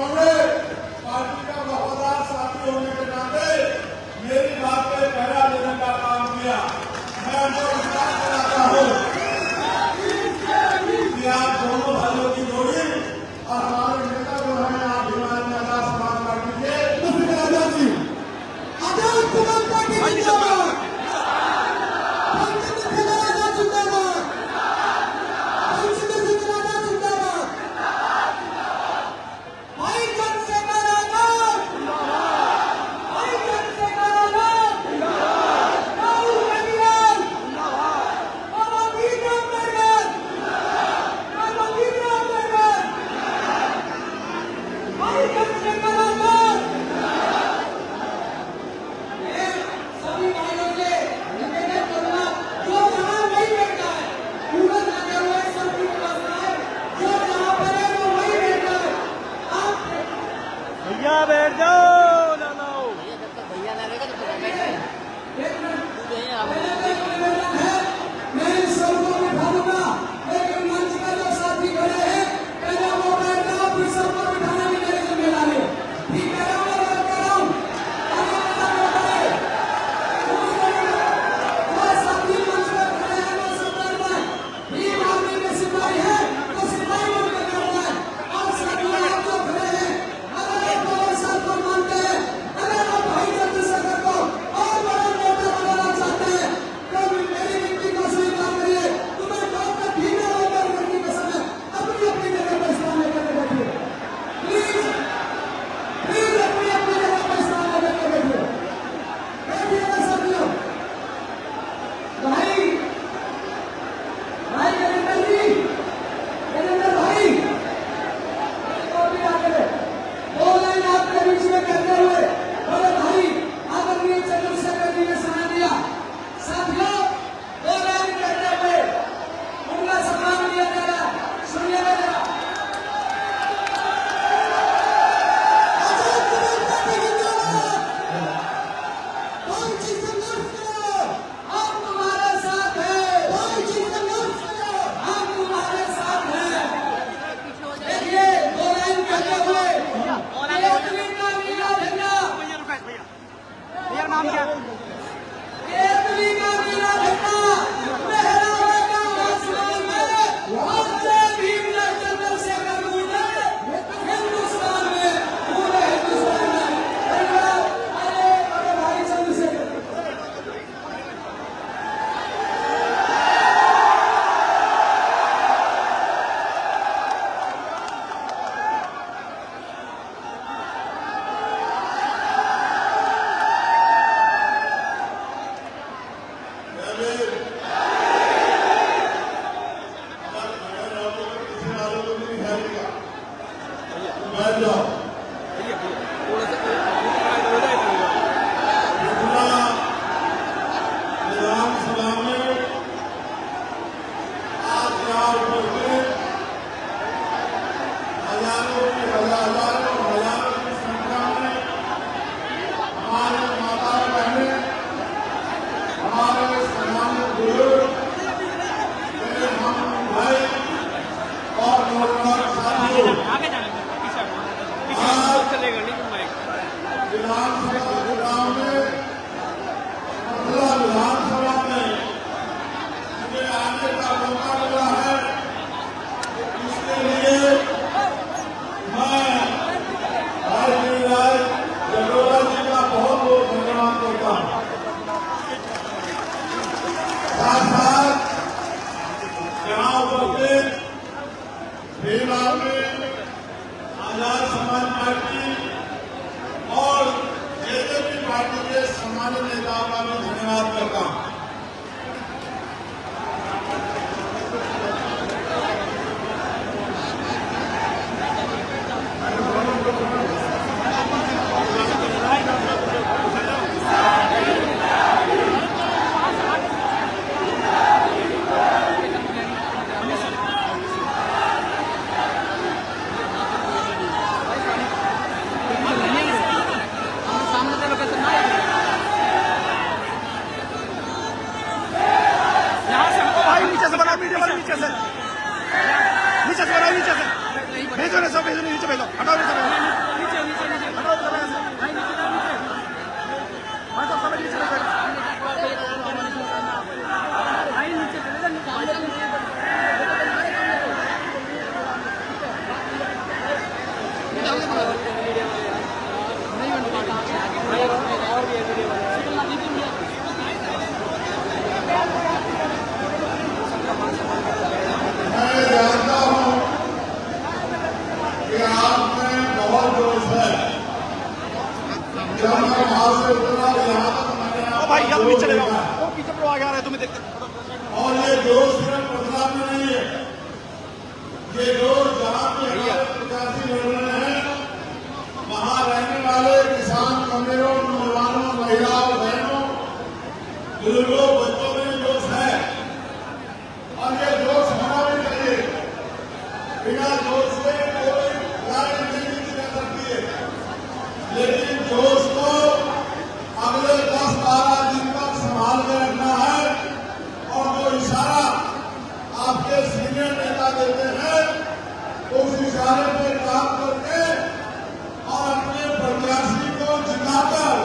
उन्होंने पार्टी का वफादार साथी होने के नाते मेरी बात पे पहरा देने का काम किया। मैं उनको विश्वास कराता हूँ कि आप दोनों भाइयों की जोड़ी और हमारे नेता जो है आप हिमालय आजाद समाज पार्टी के आजाद जी, आजाद समाज पार्टी जिंदाबाद, बैठ जाओ ना लाओ भैया ना रहेगा तो मैं सबको बिठाऊंगा, लेकिन मंच का जो साथी खड़े हैं पहले वो बैठ जाओ, फिर सबको बिठाने की मेरी जिम्मेदारी है। ठीक है, मैं बात कर रहा हूँ। जो साथी मंच पर खड़े हैं वो सब बैठ जाए। भीम आर्मी के सिपाही है तो सिपाही बनकर बैठ जाए। और साथी आप जो खड़े हैं, अगर आप बाबा साहब को मानते हैं, अगर आप भाई चंद्रशेखर को और बड़ा नेता बनाना चाहते हैं तो मेरी विनती को स्वीकार करिए। तुम्हें डॉक्टर भीमराव अम्बेडकर की कसम है, अपनी अपनी जगह पर स्थान लेकर के बैठिए। प्लीज प्लीज अपनी अपनी जगह पर स्थान लेकर के बैठिए। बैठिएगा साथियों। भाई भाई नरेंद्र जी, नरेंद्र भाई तो भी आगे दो लाइन आपके बीच में कहते हुए बड़े भाई आदरणीय चंद्रशेखर जी ने समय दिया। साथियों, दो लाइन कहते हुए उनका सम्मान किया जा रहा है। सुनिएगा जरा। हम तुम्हारे साथ हैं, हम तुम्हारे साथ हैं। देखिए, दो लाइन कहते हुए केतली का नीला झंडा, भैया नाम क्या? केतली का नीला झंडा लहराएगा आसमान में, और जय भीम जय चंद्रशेखर गूंजे हिंदुस्तान में, पूरे हिंदुस्तान में। धन्यवाद। अरे बड़े भाई चंद्रशेखर, विधानसभा में आज यहाँ उपस्थित हजारों की संख्या में हमारे माता बहनें, हमारे सम्मानित बुजुर्ग, मेरे हम भाई और नौजवान साथियों, आगे जाने पीछे चलेगा लेकिन माइक विधानसभा चुनाव में विधानसभा में मुझे आने का मौका मिला है। इसके लिए मैं भाई गिरिराज जलोरा जी का बहुत बहुत धन्यवाद करता हूँ। साथ साथ यहाँ उपस्थित भीम आर्मी आजाद समाज पार्टी और जेजेपी पार्टी के सम्मानित नेताओं का मैं धन्यवाद करता हूँ। नीचे से भेजो ना, सब भेजो, नीचे भेजो, हटाओ नीचे भेजो। जोश से कोई लड़ाई नहीं की जा सकती है, लेकिन जोश को अगले 10-12 दिन तक संभाल के रखना है। और जो इशारा आपके सीनियर नेता देते हैं उस इशारे पे काम करके और अपने प्रत्याशी को जिताकर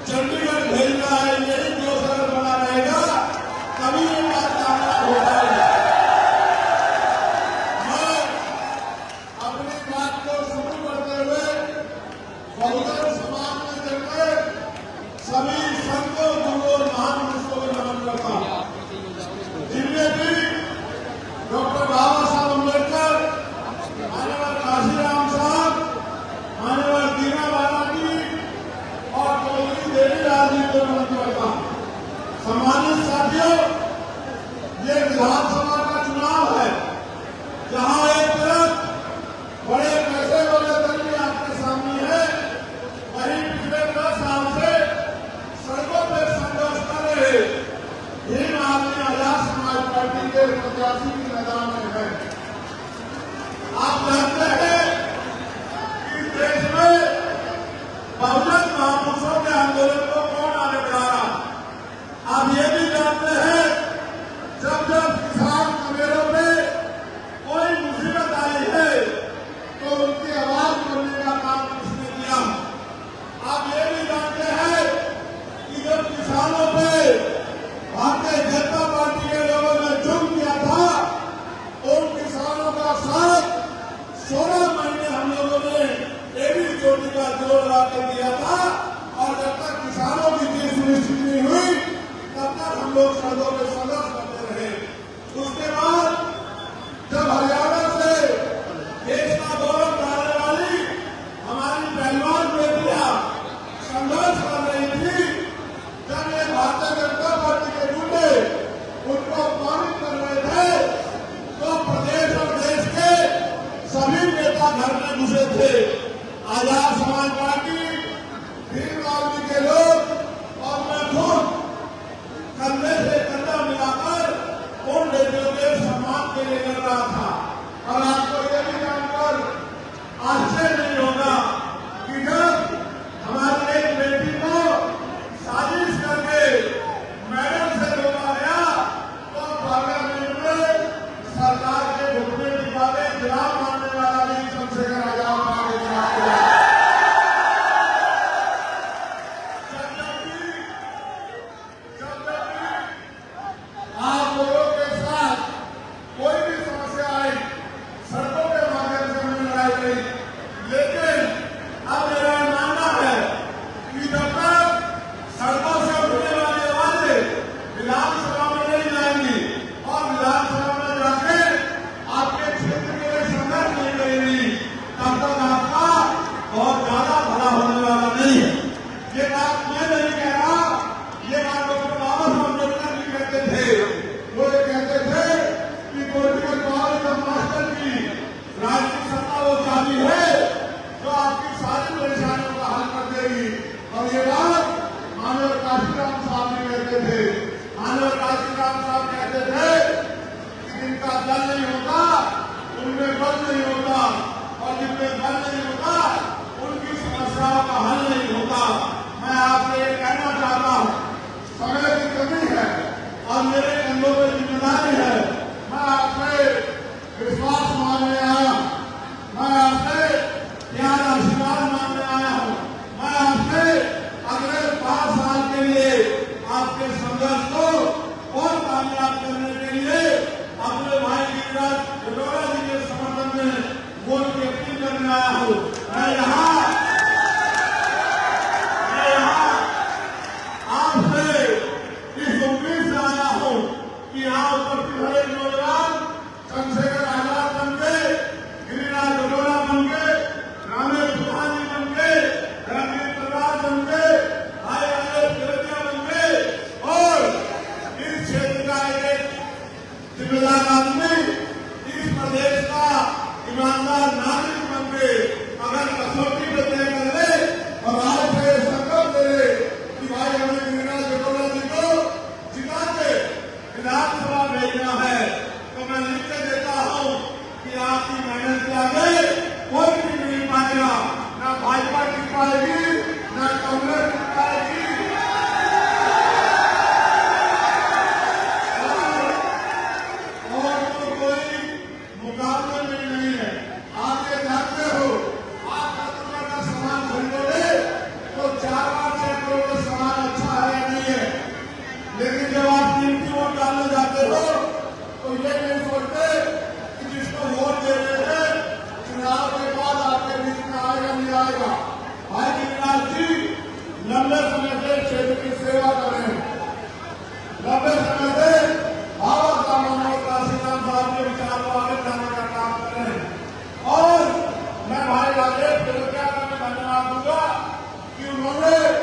चंडीगढ़ भेजना है। यही जोश अगर बना रहेगा तभी ये बात कामयाब हो पाएगी। मैं अपनी बात को शुरू करते हुए बहुजन समाज में जन्मे सभी संतों, गुरुओं और महान पुरुषों को नमन करता हूं, जिनमें भी डॉक्टर बाबा साहब अम्बेडकर, माननीय काशीराम साहब, माननीय दीना बालाजी और चौधरी देवीलाल जी को नमन करता हूं। सम्मानित साथियों, ये विधानसभा का चुनाव है जहां एक तरफ बड़े पैसे वाले दल भी आपके सामने है, वहीं पिछले 10 साल से सड़कों पर संघर्ष कर रहे भीम आदमी आजाद समाज पार्टी के प्रत्याशी की मैदान में है। आप जानते हैं कि देश में बहुजन महापुरुषों के आंदोलन को कौन आगे बढ़ा रहा। आप ये भी जानते हैं जब जब किसान कमेरों में कोई मुसीबत आई है तो उनकी आवाज बोलने का काम किसने किया। आप ये भी जानते हैं कि जब किसानों पे भारतीय जनता पार्टी के लोगों ने जुर्म किया था, उन किसानों का साथ 16 महीने हम लोगों ने एडी चोटी का जोर लगा के दिया था। और जब तक किसानों की जीत सुनिश्चित नहीं हुई तब तक हम लोग सड़कों में संघर्ष करते रहे। उसके बाद जब हरियाणा से देश का गौरव बढ़ाने वाली हमारी पहलवान बेटियां संघर्ष कर रही थी, जब ये भारतीय जनता पार्टी के गुंडे उनको अपमानित कर रहे थे, तो प्रदेश और देश के सभी नेता घर में घुसे थे। आजाद समाज पार्टी, भीम आदमी के लोग और मैं खुद कंधे से कंधा मिलाकर उन बेटियों के सम्मान के लिए लड़ रहा था। और आपको यह भी जानकर आश्चर्य नहीं होगा कि जब हमारी एक बेटी को साजिश करके मैडम से रोका गया तो पार्लियामेंट में सरकार के घुटने निकाले जवाब मानने वाला भी चंद्रशेखर आजाद आगे जवाब दिया। जब भी आप लोगों के साथ कोई भी समस्या आई सड़कों के माध्यम से हमने लड़ाई लड़ी, लेकिन अब मेरा मानना है कि जब तक सड़कों से उठने वाली आवाजें विधानसभा में नहीं जाएंगी और विधानसभा में जाके आपके क्षेत्र के लिए संघर्ष नहीं करेंगी, तब तक आपका बहुत ज्यादा भला होने वाला नहीं है। ये बात मैं नहीं कह रहा, ये बात डॉक्टर बाबा साहब अम्बेडकर भी कहते थे। वो ये कहते थे कि political power is the master की, राजनीतिक सत्ता वो चाबी है जो आपकी सारी परेशानियों का हल कर देगी। और ये बात माननीय काशीराम साहब भी कहते थे। माननीय काशीराम साहब कहते थे कि जिनका दल नहीं होता उनमें बल नहीं होता, और जिनमें बल नहीं होता उनकी समस्याओं का हल नहीं होता। मैं आपसे ये कहना चाहता हूँ, समय की कमी है और मेरे कंधों पर जिम्मेदारी है। मैं आपसे विश्वास मांगने आया हूँ, मैं आपसे प्यार आशीर्वाद मांगने आया हूँ। मैं आपसे अगले 5 साल के लिए आपके संघर्ष को और कामयाब करने के लिए अपने भाई गिरिराज जटोरा जी के समर्थन में वोट की अपील करने आया हूँ। मैं यहाँ आपसे इस उम्मीद से आया हूँ कि यहाँ उपस्थित हर नौजवान चंद्रशेखर आजाद बन के, गिरिराज जटोरा बन के, रामेश प्रधान जी बन के, रणवीर प्रसाद बन के, भाई आलोक तिलकिया बन के और इस क्षेत्र का एक जिम्मेदार आदमी, इस प्रदेश का ईमानदार नागरिक बन के अगर कसौटी हुए